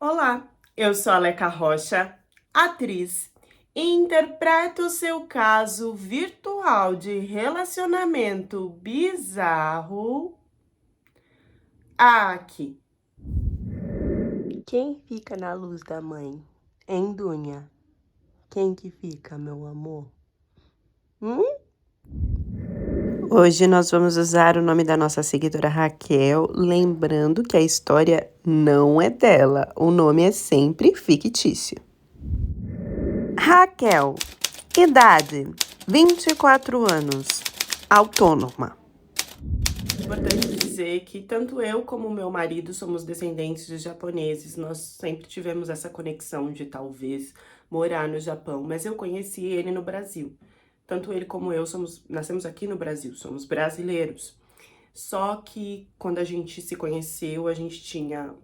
Olá, eu sou a Leca Rocha, atriz, e interpreto o seu caso virtual de relacionamento bizarro aqui. Quem fica na luz da mãe? Hein, Dunha? Quem que fica, meu amor? Hoje nós vamos usar o nome da nossa seguidora Raquel, lembrando que a história não é dela, o nome é sempre fictício. Raquel, idade 24 anos, autônoma. Importante dizer que tanto eu como meu marido somos descendentes de japoneses. Nós sempre tivemos essa conexão de talvez morar no Japão, mas eu conheci ele no Brasil. Tanto ele como eu nascemos aqui no Brasil, somos brasileiros. Só que quando a gente se conheceu, a gente tinha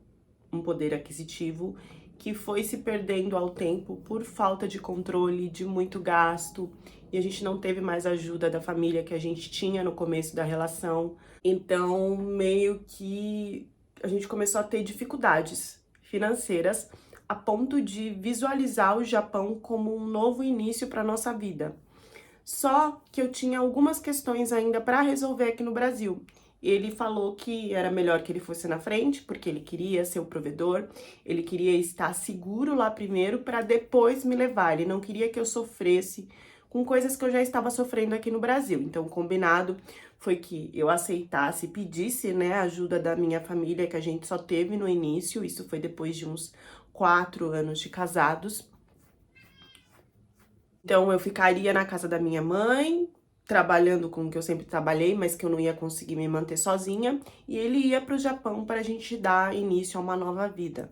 um poder aquisitivo que foi se perdendo ao tempo por falta de controle, de muito gasto, e a gente não teve mais ajuda da família que a gente tinha no começo da relação. Então, meio que a gente começou a ter dificuldades financeiras a ponto de visualizar o Japão como um novo início para nossa vida. Só que eu tinha algumas questões ainda para resolver aqui no Brasil. Ele falou que era melhor que ele fosse na frente, porque ele queria ser o provedor, ele queria estar seguro lá primeiro para depois me levar. Ele não queria que eu sofresse com coisas que eu já estava sofrendo aqui no Brasil. Então, o combinado foi que eu aceitasse, pedisse, né, a ajuda da minha família, que a gente só teve no início. Isso foi depois de uns 4 anos de casados. Então, eu ficaria na casa da minha mãe, trabalhando com o que eu sempre trabalhei, mas que eu não ia conseguir me manter sozinha, e ele ia para o Japão para a gente dar início a uma nova vida.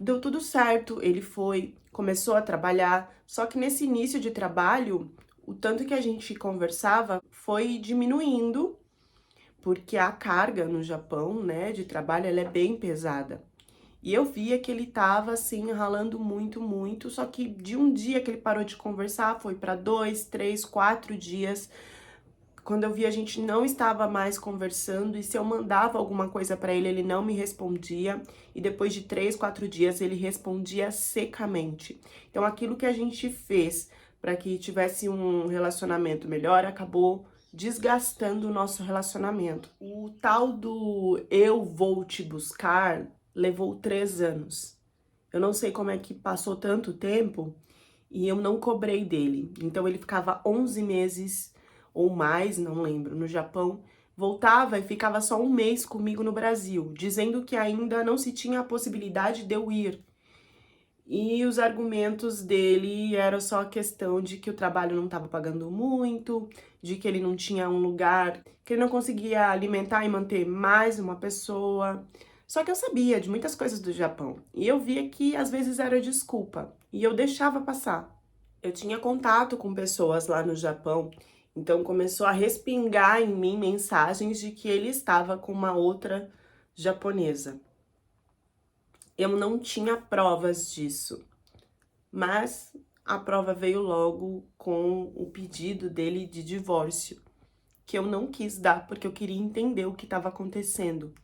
Deu tudo certo, ele foi, começou a trabalhar, só que nesse início de trabalho, o tanto que a gente conversava foi diminuindo, porque a carga no Japão, né, de trabalho, ela é bem pesada. E eu via que ele tava assim, ralando muito, muito. Só que de um dia que ele parou de conversar, foi para 2, 3, 4 dias. Quando eu vi, a gente não estava mais conversando. E se eu mandava alguma coisa para ele, ele não me respondia. E depois de 3, 4 dias, ele respondia secamente. Então, aquilo que a gente fez para que tivesse um relacionamento melhor acabou desgastando o nosso relacionamento. O tal do eu vou te buscar levou 3 anos. Eu não sei como é que passou tanto tempo e eu não cobrei dele. Então ele ficava 11 meses ou mais, não lembro, no Japão. Voltava e ficava só um mês comigo no Brasil, dizendo que ainda não se tinha a possibilidade de eu ir. E os argumentos dele eram só a questão de que o trabalho não estava pagando muito, de que ele não tinha um lugar, que ele não conseguia alimentar e manter mais uma pessoa. Só que eu sabia de muitas coisas do Japão e eu via que às vezes era desculpa e eu deixava passar. Eu tinha contato com pessoas lá no Japão, então começou a respingar em mim mensagens de que ele estava com uma outra japonesa. Eu não tinha provas disso, mas a prova veio logo com o pedido dele de divórcio, que eu não quis dar porque eu queria entender o que estava acontecendo.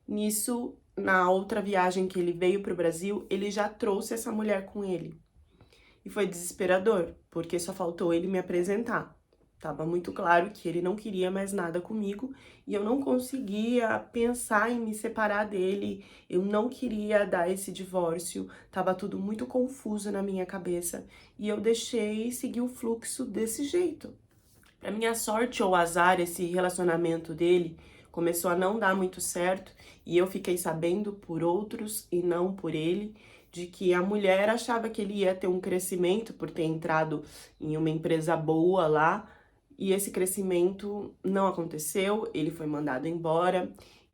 Nisso, na outra viagem que ele veio para o Brasil, ele já trouxe essa mulher com ele. E foi desesperador, porque só faltou ele me apresentar. Tava muito claro que ele não queria mais nada comigo e eu não conseguia pensar em me separar dele. Eu não queria dar esse divórcio. Tava tudo muito confuso na minha cabeça e eu deixei seguir o fluxo desse jeito. Pra minha sorte ou azar, esse relacionamento dele começou a não dar muito certo e eu fiquei sabendo por outros e não por ele de que a mulher achava que ele ia ter um crescimento por ter entrado em uma empresa boa lá e esse crescimento não aconteceu, ele foi mandado embora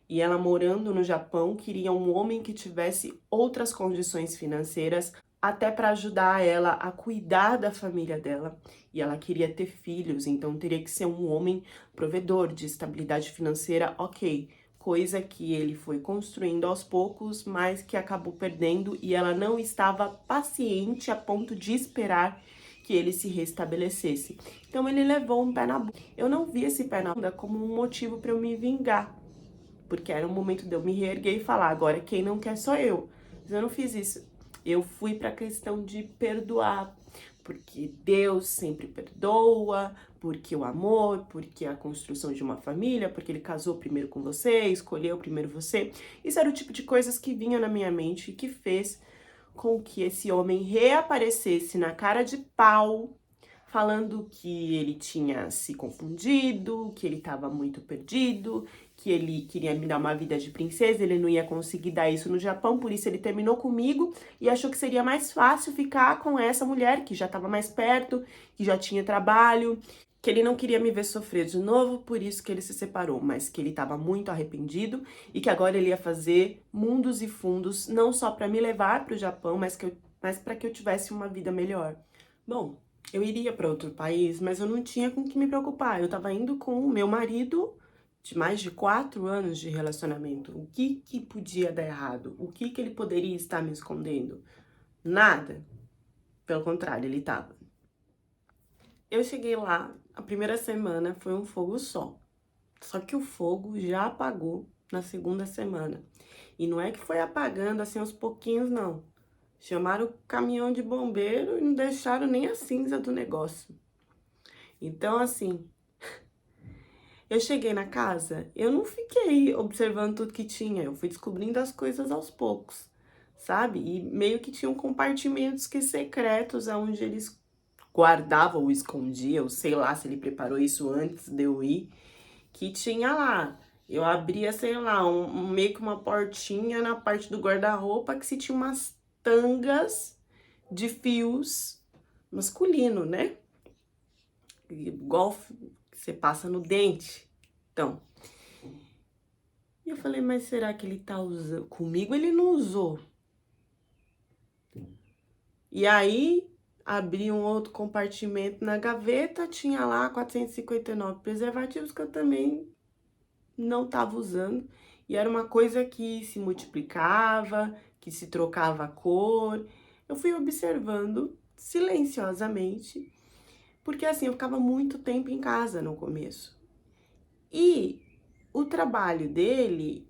e ela morando no Japão queria um homem que tivesse outras condições financeiras até para ajudar ela a cuidar da família dela. E ela queria ter filhos, então teria que ser um homem provedor de estabilidade financeira, ok. Coisa que ele foi construindo aos poucos, mas que acabou perdendo e ela não estava paciente a ponto de esperar que ele se restabelecesse. Então ele levou um pé na bunda. Eu não vi esse pé na bunda como um motivo para eu me vingar, porque era o momento de eu me reerguer e falar, agora quem não quer sou eu. Mas eu não fiz isso. Eu fui pra questão de perdoar, porque Deus sempre perdoa, porque o amor, porque a construção de uma família, porque ele casou primeiro com você, escolheu primeiro você. Isso era o tipo de coisas que vinha na minha mente e que fez com que esse homem reaparecesse na cara de pau, falando que ele tinha se confundido, que ele estava muito perdido, que ele queria me dar uma vida de princesa, ele não ia conseguir dar isso no Japão, por isso ele terminou comigo e achou que seria mais fácil ficar com essa mulher que já estava mais perto, que já tinha trabalho, que ele não queria me ver sofrer de novo, por isso que ele se separou, mas que ele estava muito arrependido e que agora ele ia fazer mundos e fundos, não só para me levar para o Japão, mas para que eu tivesse uma vida melhor. Bom, eu iria para outro país, mas eu não tinha com o que me preocupar. Eu estava indo com o meu marido de mais de 4 anos de relacionamento. O que podia dar errado? O que ele poderia estar me escondendo? Nada. Pelo contrário, ele estava. Eu cheguei lá, a primeira semana foi um fogo só. Só que o fogo já apagou na segunda semana. E não é que foi apagando assim aos pouquinhos, não. Chamaram o caminhão de bombeiro e não deixaram nem a cinza do negócio. Então, assim, eu cheguei na casa, eu não fiquei observando tudo que tinha, eu fui descobrindo as coisas aos poucos, sabe? E meio que tinham compartimentos que secretos aonde eles guardavam ou escondiam, sei lá se ele preparou isso antes de eu ir, que tinha lá. Eu abria, sei lá, meio que uma portinha na parte do guarda-roupa que se tinha umas tangas de fios masculino, né? Igual que você passa no dente. Então, e eu falei, mas será que ele tá usando? Comigo ele não usou. E aí, abri um outro compartimento na gaveta, tinha lá 459 preservativos que eu também não tava usando. E era uma coisa que se multiplicava, que se trocava a cor. Eu fui observando silenciosamente, porque assim, eu ficava muito tempo em casa no começo. E o trabalho dele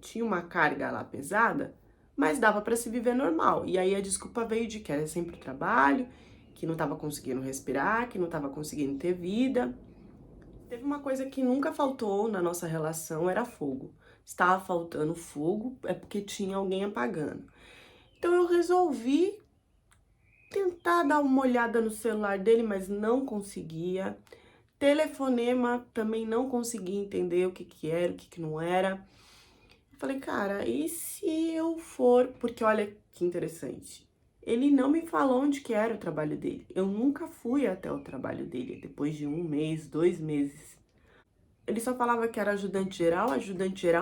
tinha uma carga lá pesada, mas dava para se viver normal. E aí a desculpa veio de que era sempre o trabalho, que não estava conseguindo respirar, que não estava conseguindo ter vida. Teve uma coisa que nunca faltou na nossa relação, era fogo. Estava faltando fogo, é porque tinha alguém apagando. Então eu resolvi tentar dar uma olhada no celular dele, mas não conseguia. Telefonema, também não conseguia entender o que era, o que não era. Eu falei, cara, e se eu for... Porque olha que interessante. Ele não me falou onde que era o trabalho dele. Eu nunca fui até o trabalho dele, depois de 1 mês, 2 meses. Ele só falava que era ajudante geral,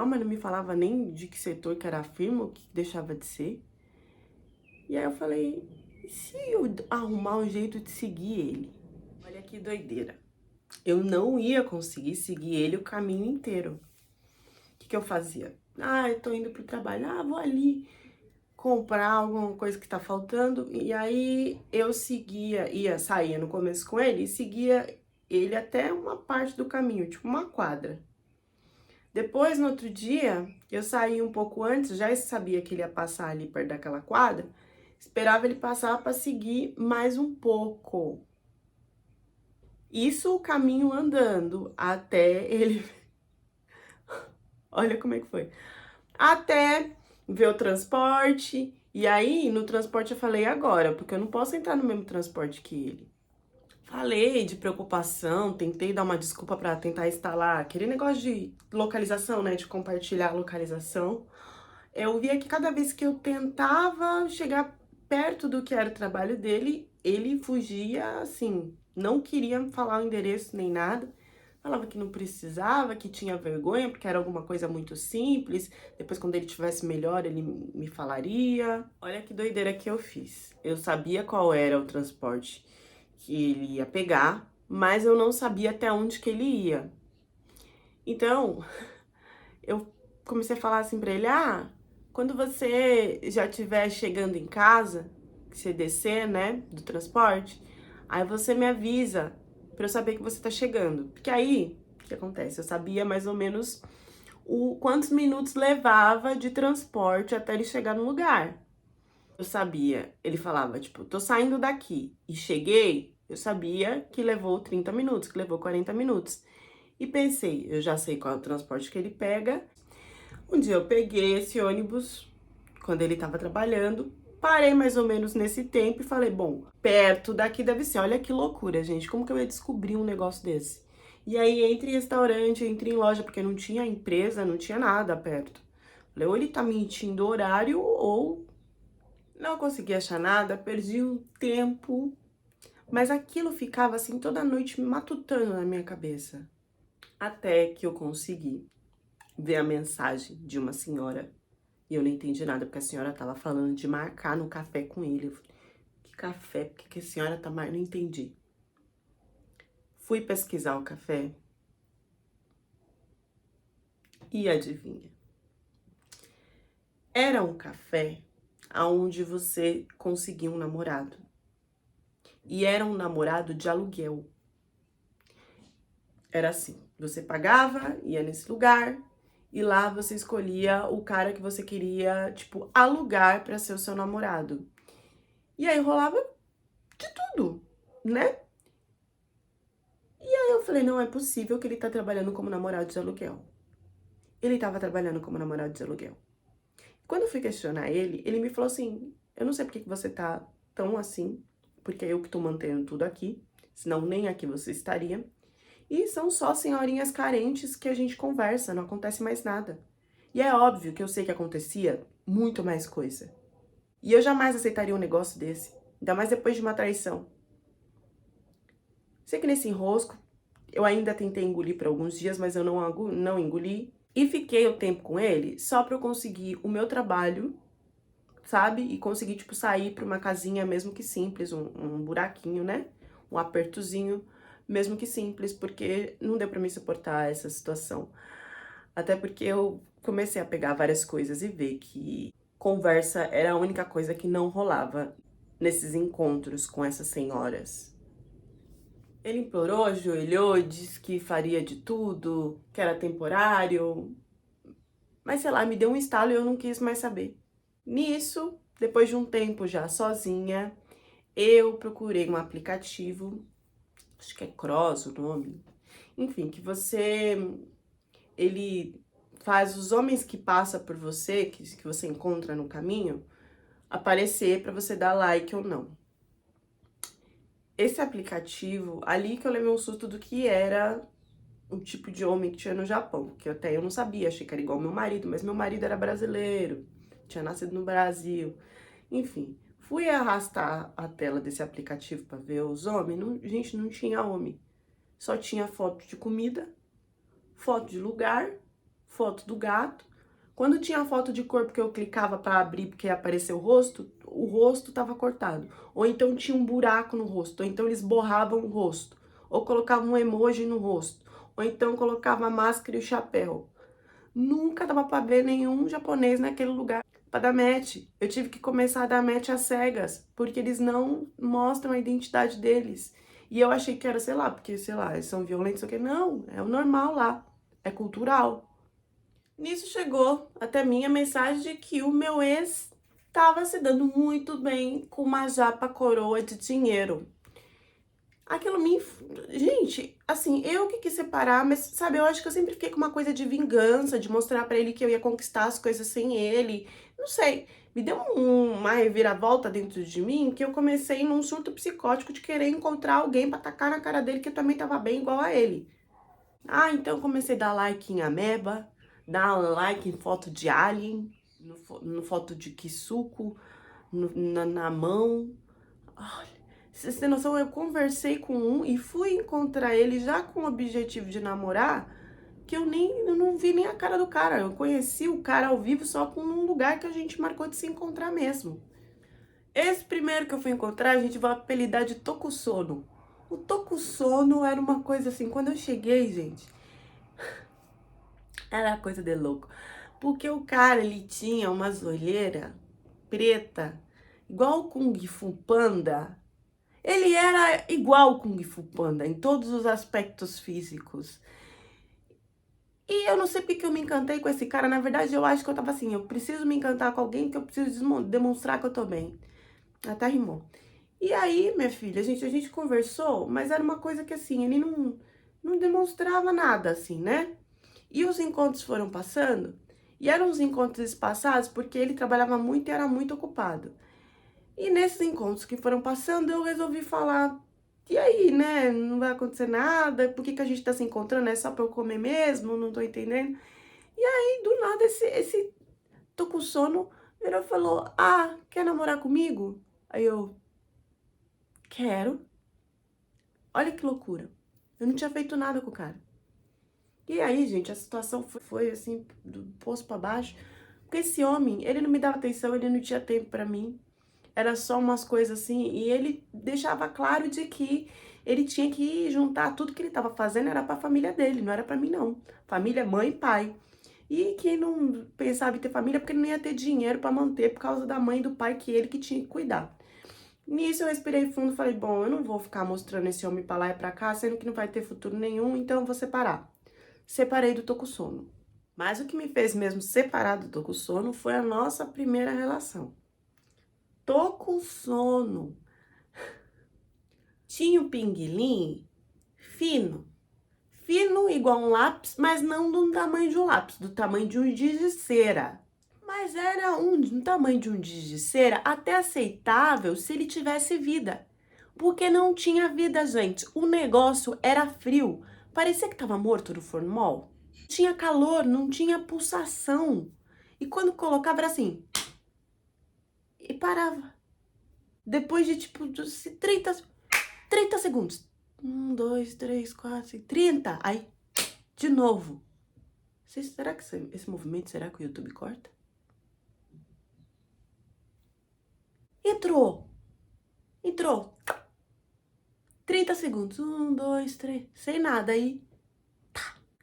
mas não me falava nem de que setor que era a firma, o que deixava de ser. E aí eu falei, e se eu arrumar um jeito de seguir ele? Olha que doideira. Eu não ia conseguir seguir ele o caminho inteiro. O que eu fazia? Ah, eu tô indo pro trabalho, vou ali comprar alguma coisa que tá faltando. E aí eu saía no começo com ele e seguia ele até uma parte do caminho, tipo uma quadra. Depois, no outro dia, eu saí um pouco antes, já sabia que ele ia passar ali perto daquela quadra, esperava ele passar para seguir mais um pouco. Isso o caminho andando até ele. Olha como é que foi. Até ver o transporte. E aí, no transporte eu falei agora, porque eu não posso entrar no mesmo transporte que ele. Falei de preocupação, tentei dar uma desculpa para tentar instalar aquele negócio de localização, né? De compartilhar a localização. Eu via que cada vez que eu tentava chegar perto do que era o trabalho dele, ele fugia assim, não queria falar o endereço nem nada. Falava que não precisava, que tinha vergonha, porque era alguma coisa muito simples. Depois, quando ele tivesse melhor, ele me falaria. Olha que doideira que eu fiz. Eu sabia qual era o transporte que ele ia pegar, mas eu não sabia até onde que ele ia. Então, eu comecei a falar assim pra ele, quando você já estiver chegando em casa, que você descer, né, do transporte, aí você me avisa pra eu saber que você tá chegando. Porque aí, o que acontece? Eu sabia mais ou menos quantos minutos levava de transporte até ele chegar no lugar. Eu sabia, ele falava, tipo, tô saindo daqui e cheguei, eu sabia que levou 30 minutos, que levou 40 minutos. E pensei, eu já sei qual é o transporte que ele pega. Um dia eu peguei esse ônibus, quando ele tava trabalhando, parei mais ou menos nesse tempo e falei, bom, perto daqui deve ser. Olha que loucura, gente, como que eu ia descobrir um negócio desse? E aí, entre em restaurante, entre em loja, porque não tinha empresa, não tinha nada perto. Falei, ou ele tá mentindo o horário, ou não consegui achar nada, perdi um tempo. Mas aquilo ficava assim toda noite me matutando na minha cabeça. Até que eu consegui ver a mensagem de uma senhora. E eu não entendi nada, porque a senhora tava falando de marcar no café com ele. Eu falei, que café? Por que a senhora tá marcando? Não entendi. Fui pesquisar o café. E adivinha? Era um café onde você conseguia um namorado. E era um namorado de aluguel. Era assim, você pagava, ia nesse lugar, e lá você escolhia o cara que você queria, tipo, alugar pra ser o seu namorado. E aí rolava de tudo, né? E aí eu falei, não é possível que ele tá trabalhando como namorado de aluguel. Ele tava trabalhando como namorado de aluguel. Quando eu fui questionar ele, ele me falou assim, eu não sei por que você tá tão assim, porque é eu que tô mantendo tudo aqui, senão nem aqui você estaria. E são só senhorinhas carentes que a gente conversa, não acontece mais nada. E é óbvio que eu sei que acontecia muito mais coisa. E eu jamais aceitaria um negócio desse, ainda mais depois de uma traição. Sei que nesse enrosco, eu ainda tentei engolir por alguns dias, mas eu não engoli. E fiquei o tempo com ele só pra eu conseguir o meu trabalho, sabe? E conseguir, tipo, sair pra uma casinha, mesmo que simples, um buraquinho, né? Um apertozinho, mesmo que simples, porque não deu pra me suportar essa situação. Até porque eu comecei a pegar várias coisas e ver que conversa era a única coisa que não rolava nesses encontros com essas senhoras. Ele implorou, ajoelhou, disse que faria de tudo, que era temporário, mas sei lá, me deu um estalo e eu não quis mais saber. Nisso, depois de um tempo já sozinha, eu procurei um aplicativo, acho que é Cross o nome, enfim, que ele faz os homens que passam por você, que você encontra no caminho, aparecer para você dar like ou não. Esse aplicativo, ali que eu levei um susto do que era o tipo de homem que tinha no Japão, que até eu não sabia, achei que era igual ao meu marido, mas meu marido era brasileiro, tinha nascido no Brasil. Enfim, fui arrastar a tela desse aplicativo para ver os homens, gente, não tinha homem. Só tinha foto de comida, foto de lugar, foto do gato. Quando tinha foto de corpo que eu clicava para abrir porque ia aparecer o rosto tava cortado. Ou então tinha um buraco no rosto, ou então eles borravam o rosto, ou colocavam um emoji no rosto, ou então colocava a máscara e o chapéu. Nunca dava para ver nenhum japonês naquele lugar para dar match. Eu tive que começar a dar match às cegas, porque eles não mostram a identidade deles. E eu achei que era, sei lá, porque, sei lá, eles são violentos, ou que não, é o normal lá, é cultural. Nisso chegou até mim a mensagem de que o meu ex estava se dando muito bem com uma japa coroa de dinheiro. Aquilo me... Gente, assim, eu que quis separar, mas, sabe, eu acho que eu sempre fiquei com uma coisa de vingança, de mostrar pra ele que eu ia conquistar as coisas sem ele. Não sei, me deu uma reviravolta dentro de mim que eu comecei num surto psicótico de querer encontrar alguém pra tacar na cara dele que eu também tava bem igual a ele. Ah, então eu comecei a dar like em ameba, dar like em foto de alien, no foto de Kisuko, na mão. Olha, vocês têm noção, eu conversei com um e fui encontrar ele já com o objetivo de namorar, que eu não vi nem a cara do cara. Eu conheci o cara ao vivo só com um lugar que a gente marcou de se encontrar mesmo. Esse primeiro que eu fui encontrar, a gente vai apelidar de Tokussono. O Tokussono era uma coisa assim, quando eu cheguei, gente, era coisa de louco. Porque o cara, ele tinha umas olheiras preta, igual o Kung Fu Panda. Ele era igual o Kung Fu Panda em todos os aspectos físicos. E eu não sei porque que eu me encantei com esse cara, na verdade eu acho que eu tava assim, eu preciso me encantar com alguém que eu preciso demonstrar que eu tô bem. Até rimou. E aí, minha filha, a gente conversou, mas era uma coisa que assim, ele não demonstrava nada assim, né? E os encontros foram passando, e eram uns encontros espaçados porque ele trabalhava muito e era muito ocupado. E nesses encontros que foram passando, eu resolvi falar, e aí, né? Não vai acontecer nada, por que que a gente tá se encontrando? É só pra eu comer mesmo? Não tô entendendo. E aí, do nada, esse tô com sono, virou e falou, ah, quer namorar comigo? Aí eu, quero. Olha que loucura. Eu não tinha feito nada com o cara. E aí, gente, a situação foi assim, do poço pra baixo. Porque esse homem, ele não me dava atenção, ele não tinha tempo pra mim. Era só umas coisas assim. E ele deixava claro de que ele tinha que juntar tudo que ele tava fazendo era pra família dele, não era pra mim, não. Família, mãe e pai. E que não pensava em ter família porque não ia ter dinheiro pra manter por causa da mãe e do pai que ele que tinha que cuidar. Nisso eu respirei fundo e falei, bom, eu não vou ficar mostrando esse homem pra lá e pra cá, sendo que não vai ter futuro nenhum, então eu vou separar. Separei do Tô com Sono. Mas o que me fez mesmo separar do Tô com Sono foi a nossa primeira relação. Tô com sono. Tinha o pinguilim fino. Fino igual um lápis, mas não do tamanho de um lápis, do tamanho de um giz de cera. Mas era um tamanho de um giz de cera até aceitável se ele tivesse vida. Porque não tinha vida, gente. O negócio era frio. Parecia que tava morto no formol. Tinha calor, não tinha pulsação. E quando colocava era assim. E parava. Depois de tipo 30 segundos. 1, 2, 3, 4, 5, 30. Aí, de novo. Será que esse movimento, será que o YouTube corta? Entrou. Entrou. 30 segundos. 1, 2, 3. Sem nada. Aí,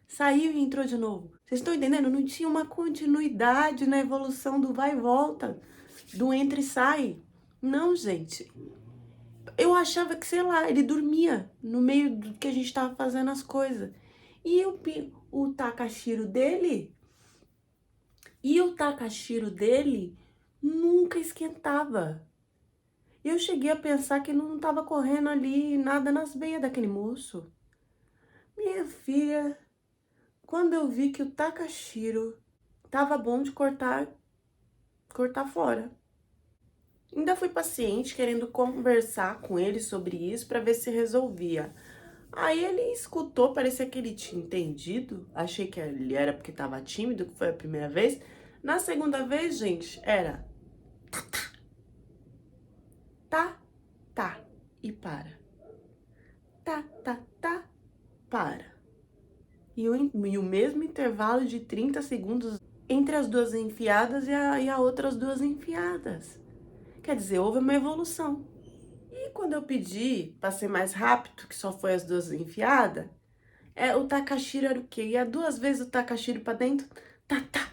saiu e entrou de novo. Vocês estão entendendo? Não tinha uma continuidade na evolução do vai e volta, do entra e sai. Não, gente. Eu achava que, sei lá, ele dormia no meio do que a gente tava fazendo as coisas. E o Takashiro dele, nunca esquentava. Eu cheguei a pensar que não tava correndo ali nada nas veias daquele moço. Minha filha, quando eu vi que o Takashiro tava bom de cortar fora. Ainda fui paciente, querendo conversar com ele sobre isso para ver se resolvia. Aí ele escutou, parecia que ele tinha entendido. Achei que ele era porque tava tímido, que foi a primeira vez. Na segunda vez, gente, era tá, tá e para. Tá, tá, tá, para. E o mesmo intervalo de 30 segundos entre as duas enfiadas e a outras duas enfiadas. Quer dizer, houve uma evolução. E quando eu pedi para ser mais rápido, que só foi as duas enfiadas, o Takashiro era o quê? Ia 2 vezes o Takashiro para dentro, tá, tá,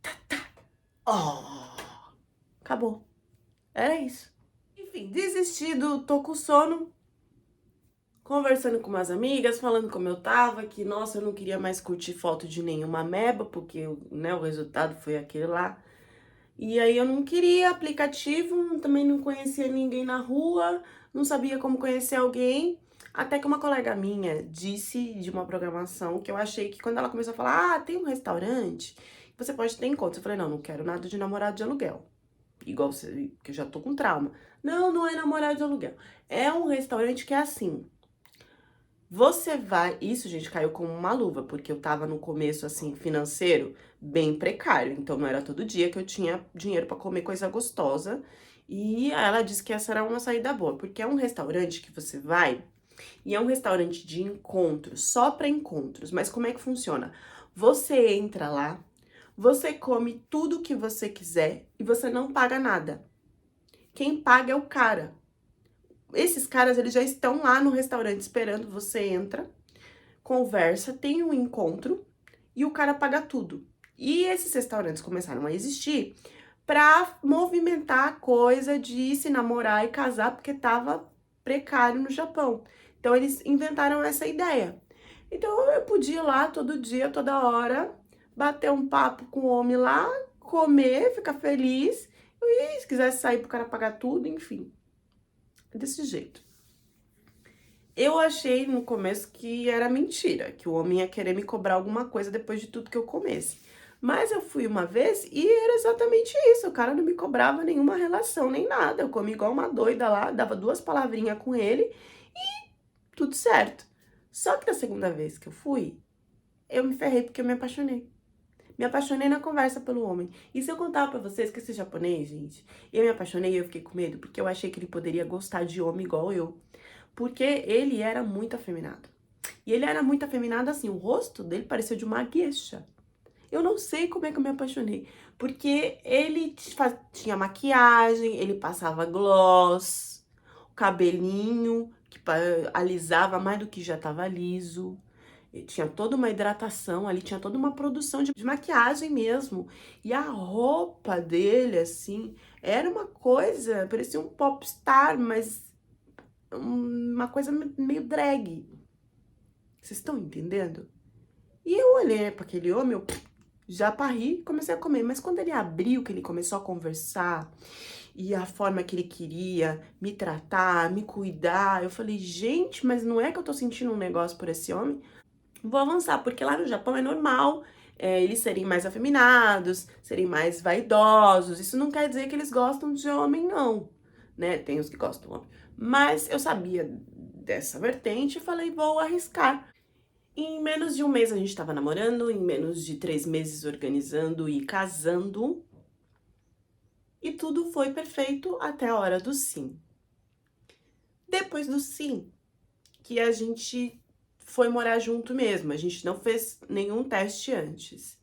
tá, tá. Oh, acabou. Era isso. Enfim, desisti do tô com sono, conversando com umas amigas, falando como eu tava, que nossa, eu não queria mais curtir foto de nenhuma ameba, porque né, o resultado foi aquele lá. E aí eu não queria aplicativo, também não conhecia ninguém na rua, não sabia como conhecer alguém. Até que uma colega minha disse de uma programação que eu achei que quando ela começou a falar, ah, tem um restaurante, você pode ter encontro. Eu falei, não, não quero nada de namorado de aluguel. Igual você, que eu já tô com trauma. Não, não é namorado de aluguel. É um restaurante que é assim. Você vai. Isso, gente, caiu como uma luva, porque eu tava no começo, assim, financeiro, bem precário. Então não era todo dia que eu tinha dinheiro pra comer coisa gostosa. E ela disse que essa era uma saída boa, porque é um restaurante que você vai e é um restaurante de encontros, só pra encontros. Mas como é que funciona? Você entra lá, você come tudo que você quiser e você não paga nada. Quem paga é o cara. Esses caras, eles já estão lá no restaurante esperando, você entra, conversa, tem um encontro e o cara paga tudo. E esses restaurantes começaram a existir pra movimentar a coisa de se namorar e casar, porque tava precário no Japão. Então eles inventaram essa ideia. Então eu podia ir lá todo dia, toda hora, bater um papo com o homem lá, comer, ficar feliz, e se quisesse sair pro cara pagar tudo, enfim, desse jeito. Eu achei no começo que era mentira, que o homem ia querer me cobrar alguma coisa depois de tudo que eu comesse. Mas eu fui uma vez e era exatamente isso, o cara não me cobrava nenhuma relação, nem nada. Eu comi igual uma doida lá, dava 2 palavrinhas com ele, tudo certo. Só que na segunda vez que eu fui, eu me ferrei porque eu me apaixonei. Me apaixonei na conversa pelo homem. E se eu contar pra vocês que esse japonês, gente, eu me apaixonei e eu fiquei com medo, porque eu achei que ele poderia gostar de homem igual eu. Porque ele era muito afeminado. E ele era muito afeminado assim, o rosto dele parecia de uma geisha. Eu não sei como é que eu me apaixonei. Porque ele tinha maquiagem, ele passava gloss, o cabelinho que alisava mais do que já tava liso. Ele tinha toda uma hidratação ali, tinha toda uma produção de maquiagem mesmo. E a roupa dele, assim, era uma coisa, parecia um popstar, mas uma coisa meio drag. Vocês estão entendendo? E eu olhei para aquele homem, eu já parri e comecei a comer. Mas quando ele abriu, que ele começou a conversar, e a forma que ele queria me tratar, me cuidar, eu falei, gente, mas não é que eu tô sentindo um negócio por esse homem? Vou avançar, porque lá no Japão é normal eles serem mais afeminados, serem mais vaidosos. Isso não quer dizer que eles gostam de homem, não, né? Tem os que gostam do homem. Mas eu sabia dessa vertente e falei, vou arriscar. Em menos de um mês a gente estava namorando, em menos de 3 meses organizando e casando. E tudo foi perfeito até a hora do sim. Depois do sim, que a gente foi morar junto mesmo, a gente não fez nenhum teste antes.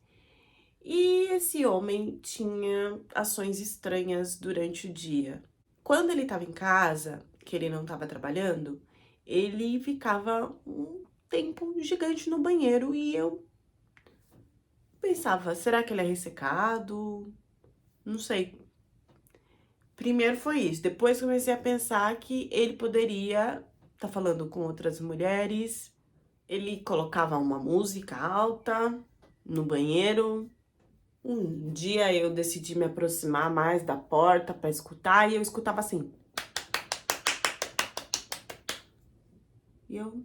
E esse homem tinha ações estranhas durante o dia. Quando ele estava em casa, que ele não estava trabalhando, ele ficava um tempo gigante no banheiro e eu pensava, será que ele é ressecado? Não sei. Primeiro foi isso, depois comecei a pensar que ele poderia estar falando com outras mulheres. Ele colocava uma música alta no banheiro. Um dia eu decidi me aproximar mais da porta para escutar e eu escutava assim. E eu.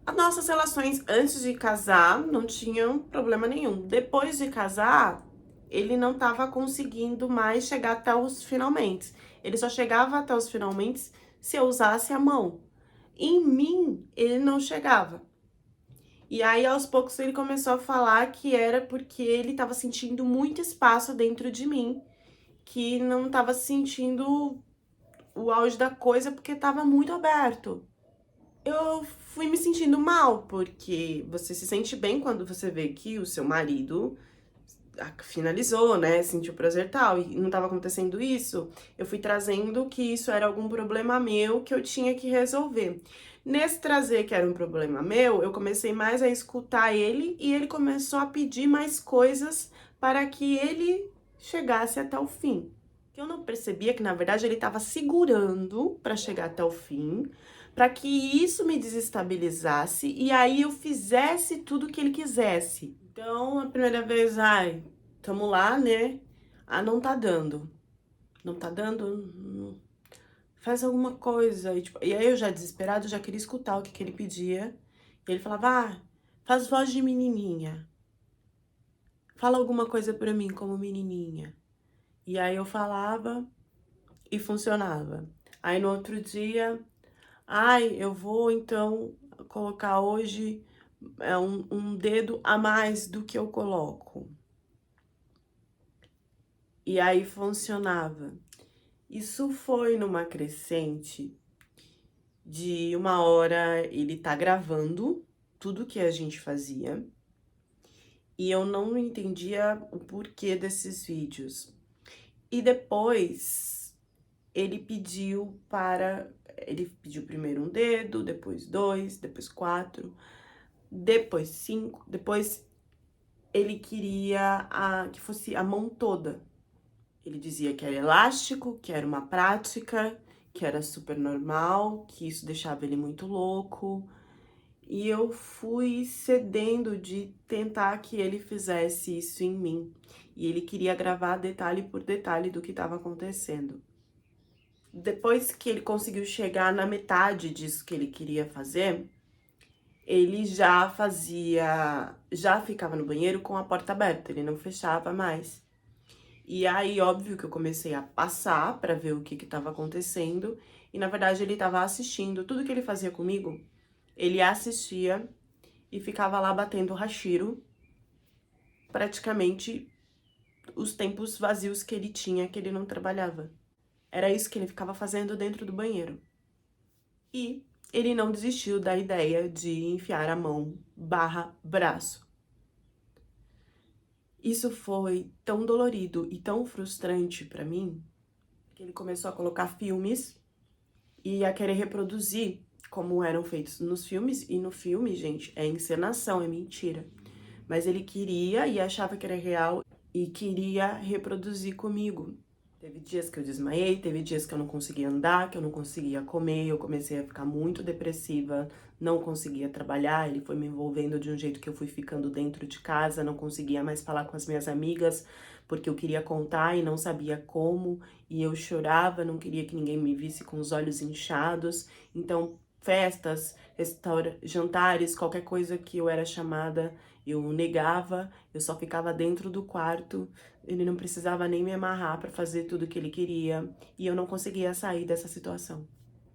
As nossas relações antes de casar não tinham problema nenhum. Depois de casar, ele não estava conseguindo mais chegar até os finalmente. Ele só chegava até os finalmente se eu usasse a mão. Em mim, ele não chegava. E aí, aos poucos, ele começou a falar que era porque ele estava sentindo muito espaço dentro de mim, que não estava sentindo o auge da coisa porque estava muito aberto. Eu fui me sentindo mal, porque você se sente bem quando você vê que o seu marido finalizou, né? Sentiu prazer tal, e não estava acontecendo isso. Eu fui trazendo que isso era algum problema meu que eu tinha que resolver. Nesse trazer que era um problema meu, eu comecei mais a escutar ele e ele começou a pedir mais coisas para que ele chegasse até o fim. Eu não percebia que, na verdade, ele estava segurando para chegar até o fim, para que isso me desestabilizasse e aí eu fizesse tudo o que ele quisesse. Então, a primeira vez, ai, tamo lá, né? Ah, não tá dando. Não tá dando? Faz alguma coisa. E aí eu já desesperado, já queria escutar o que ele pedia. E ele falava, ah, faz voz de menininha. Fala alguma coisa pra mim como menininha. E aí eu falava e funcionava. Aí no outro dia, ai, eu vou então colocar hoje um dedo a mais do que eu coloco. E aí funcionava. Isso foi numa crescente de uma hora ele tá gravando tudo que a gente fazia e eu não entendia o porquê desses vídeos. E depois ele pediu primeiro um dedo, depois 2, depois 4, depois 5, depois ele queria que fosse a mão toda. Ele dizia que era elástico, que era uma prática, que era super normal, que isso deixava ele muito louco. E eu fui cedendo de tentar que ele fizesse isso em mim. E ele queria gravar detalhe por detalhe do que estava acontecendo. Depois que ele conseguiu chegar na metade disso que ele queria fazer, ele já ficava no banheiro com a porta aberta, ele não fechava mais. E aí, óbvio que eu comecei a passar pra ver o que estava acontecendo, e na verdade ele estava assistindo tudo que ele fazia comigo. Ele assistia e ficava lá batendo hashiro, praticamente os tempos vazios que ele tinha, que ele não trabalhava. Era isso que ele ficava fazendo dentro do banheiro. E ele não desistiu da ideia de enfiar a mão barra braço. Isso foi tão dolorido e tão frustrante pra mim, que ele começou a colocar filmes e a querer reproduzir como eram feitos nos filmes. E no filme, gente, é encenação, é mentira. Mas ele queria e achava que era real e queria reproduzir comigo. Teve dias que eu desmaiei, teve dias que eu não conseguia andar, que eu não conseguia comer, eu comecei a ficar muito depressiva, não conseguia trabalhar, ele foi me envolvendo de um jeito que eu fui ficando dentro de casa, não conseguia mais falar com as minhas amigas, porque eu queria contar e não sabia como, e eu chorava, não queria que ninguém me visse com os olhos inchados. Então, festas, jantares, qualquer coisa que eu era chamada, eu negava, eu só ficava dentro do quarto. Ele não precisava nem me amarrar para fazer tudo o que ele queria, e eu não conseguia sair dessa situação.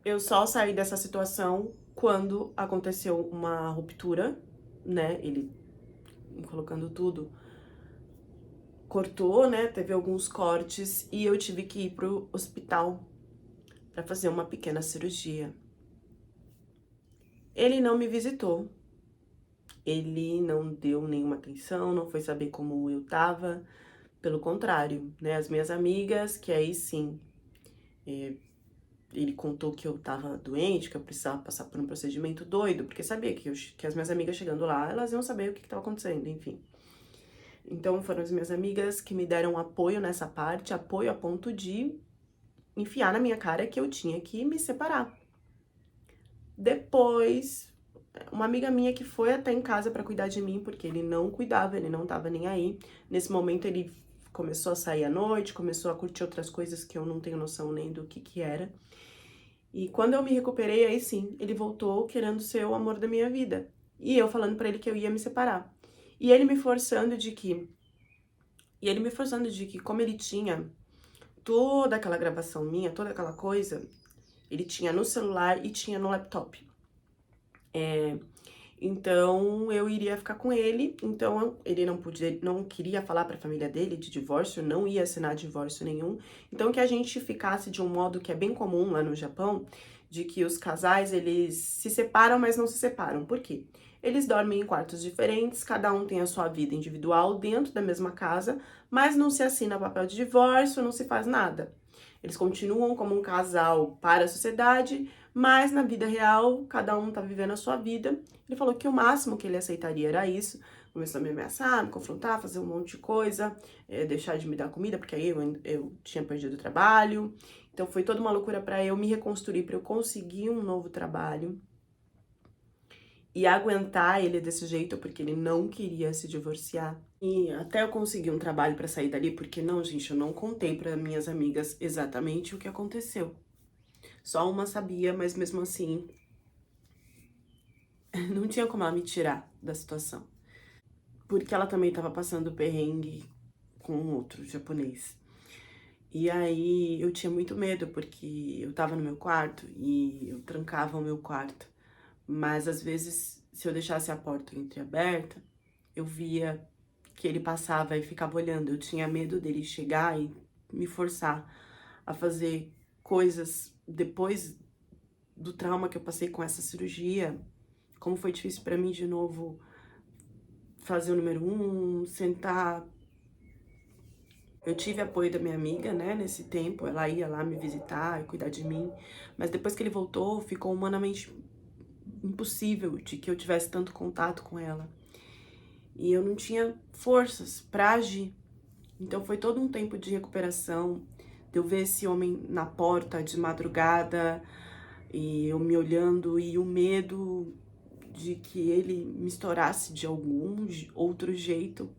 Eu só saí dessa situação quando aconteceu uma ruptura, né? Ele colocando tudo, cortou, né? Teve alguns cortes e eu tive que ir pro hospital para fazer uma pequena cirurgia. Ele não me visitou. Ele não deu nenhuma atenção, não foi saber como eu tava. Pelo contrário, né? As minhas amigas, que aí sim, ele contou que eu tava doente, que eu precisava passar por um procedimento doido, porque sabia que as minhas amigas chegando lá, elas iam saber o que tava acontecendo, enfim. Então foram as minhas amigas que me deram apoio nessa parte, apoio a ponto de enfiar na minha cara que eu tinha que me separar. Depois, uma amiga minha que foi até em casa pra cuidar de mim, porque ele não cuidava, ele não tava nem aí. Nesse momento ele começou a sair à noite, começou a curtir outras coisas que eu não tenho noção nem do que era. E quando eu me recuperei, aí sim, ele voltou querendo ser o amor da minha vida. E eu falando pra ele que eu ia me separar. E ele me forçando de que... como ele tinha toda aquela gravação minha, toda aquela coisa, ele tinha no celular e tinha no laptop. Então eu iria ficar com ele, então ele não queria falar pra família dele de divórcio, não ia assinar divórcio nenhum. Então que a gente ficasse de um modo que é bem comum lá no Japão, de que os casais eles se separam, mas não se separam. Por quê? Eles dormem em quartos diferentes, cada um tem a sua vida individual dentro da mesma casa, mas não se assina papel de divórcio, não se faz nada. Eles continuam como um casal para a sociedade, mas na vida real, cada um tá vivendo a sua vida. Ele falou que o máximo que ele aceitaria era isso. Começou a me ameaçar, me confrontar, fazer um monte de coisa, deixar de me dar comida, porque aí eu tinha perdido o trabalho. Então foi toda uma loucura para eu me reconstruir, para eu conseguir um novo trabalho. E aguentar ele desse jeito, porque ele não queria se divorciar. E até eu conseguir um trabalho para sair dali, porque não, gente, eu não contei para minhas amigas exatamente o que aconteceu. Só uma sabia, mas mesmo assim, não tinha como ela me tirar da situação. Porque ela também tava passando perrengue com outro japonês. E aí eu tinha muito medo, porque eu tava no meu quarto e eu trancava o meu quarto. Mas às vezes, se eu deixasse a porta entreaberta, eu via que ele passava e ficava olhando. Eu tinha medo dele chegar e me forçar a fazer coisas depois do trauma que eu passei com essa cirurgia. Como foi difícil pra mim de novo fazer o número 1, sentar. Eu tive apoio da minha amiga, né, nesse tempo. Ela ia lá me visitar e cuidar de mim. Mas depois que ele voltou, ficou humanamente impossível de que eu tivesse tanto contato com ela. E eu não tinha forças pra agir. Então foi todo um tempo de recuperação, de eu ver esse homem na porta de madrugada, e eu me olhando, e o medo de que ele me estourasse de algum outro jeito,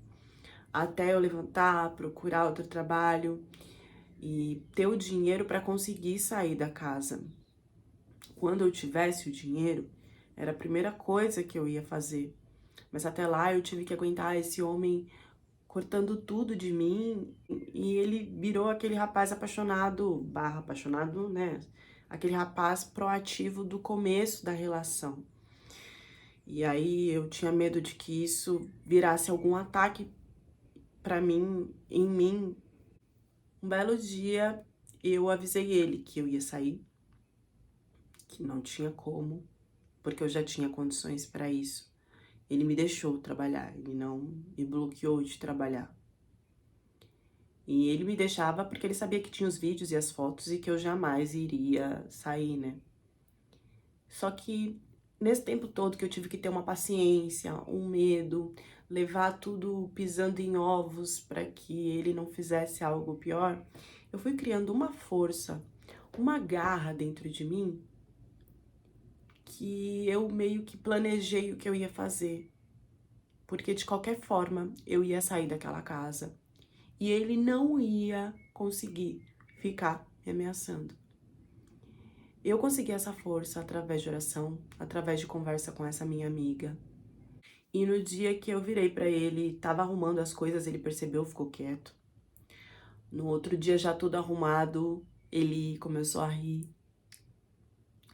até eu levantar, procurar outro trabalho e ter o dinheiro para conseguir sair da casa. Quando eu tivesse o dinheiro, era a primeira coisa que eu ia fazer. Mas até lá eu tive que aguentar esse homem cortando tudo de mim, e ele virou aquele rapaz apaixonado, apaixonado, né? Aquele rapaz proativo do começo da relação. E aí eu tinha medo de que isso virasse algum ataque pra mim, em mim. Um belo dia eu avisei ele que eu ia sair, que não tinha como, porque eu já tinha condições para isso. Ele me deixou trabalhar, ele não me bloqueou de trabalhar. E ele me deixava porque ele sabia que tinha os vídeos e as fotos e que eu jamais iria sair, né? Só que nesse tempo todo que eu tive que ter uma paciência, um medo, levar tudo pisando em ovos para que ele não fizesse algo pior, eu fui criando uma força, uma garra dentro de mim que eu meio que planejei o que eu ia fazer. Porque de qualquer forma eu ia sair daquela casa e ele não ia conseguir ficar me ameaçando. Eu consegui essa força através de oração, através de conversa com essa minha amiga. E no dia que eu virei pra ele, tava arrumando as coisas, ele percebeu, ficou quieto. No outro dia, já tudo arrumado, ele começou a rir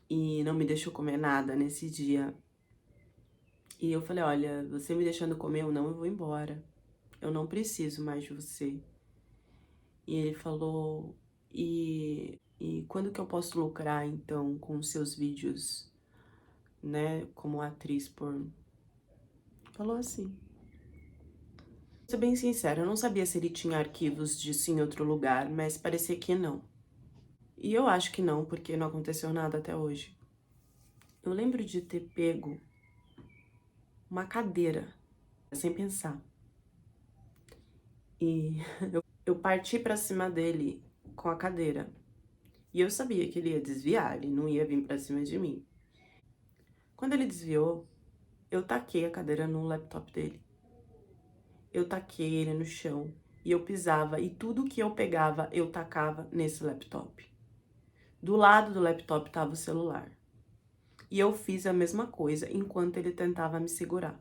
e não me deixou comer nada nesse dia. E eu falei, olha, você me deixando comer ou não, eu vou embora. Eu não preciso mais de você. E ele falou, e quando que eu posso lucrar, então, com os seus vídeos, né, como atriz pornô? Falou assim. Vou ser bem sincera, eu não sabia se ele tinha arquivos disso em outro lugar, mas parecia que não. E eu acho que não, porque não aconteceu nada até hoje. Eu lembro de ter pego uma cadeira, sem pensar. E eu parti pra cima dele com a cadeira. E eu sabia que ele ia desviar, ele não ia vir pra cima de mim. Quando ele desviou, eu taquei a cadeira no laptop dele. Eu taquei ele no chão e eu pisava, e tudo que eu pegava, eu tacava nesse laptop. Do lado do laptop estava o celular. E eu fiz a mesma coisa enquanto ele tentava me segurar.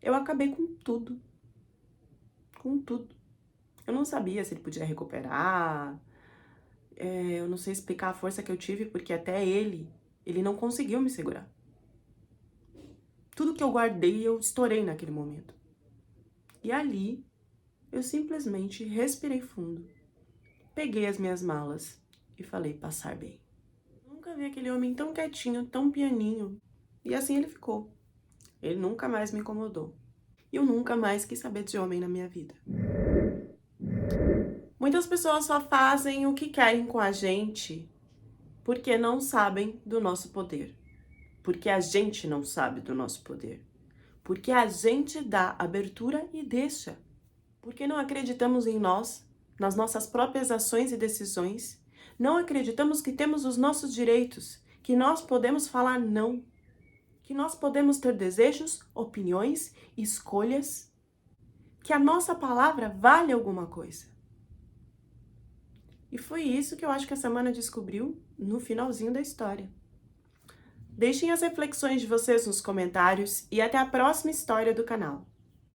Eu acabei com tudo. Com tudo. Eu não sabia se ele podia recuperar. Eu não sei explicar a força que eu tive, porque até ele não conseguiu me segurar. Tudo que eu guardei, eu estourei naquele momento. E ali, eu simplesmente respirei fundo. Peguei as minhas malas e falei passar bem. Nunca vi aquele homem tão quietinho, tão pianinho. E assim ele ficou. Ele nunca mais me incomodou. E eu nunca mais quis saber de homem na minha vida. Muitas pessoas só fazem o que querem com a gente porque não sabem do nosso poder. Porque a gente não sabe do nosso poder. Porque a gente dá abertura e deixa. Porque não acreditamos em nós, nas nossas próprias ações e decisões. Não acreditamos que temos os nossos direitos, que nós podemos falar não, que nós podemos ter desejos, opiniões, escolhas, que a nossa palavra vale alguma coisa. E foi isso que eu acho que a semana descobriu no finalzinho da história. Deixem as reflexões de vocês nos comentários e até a próxima história do canal.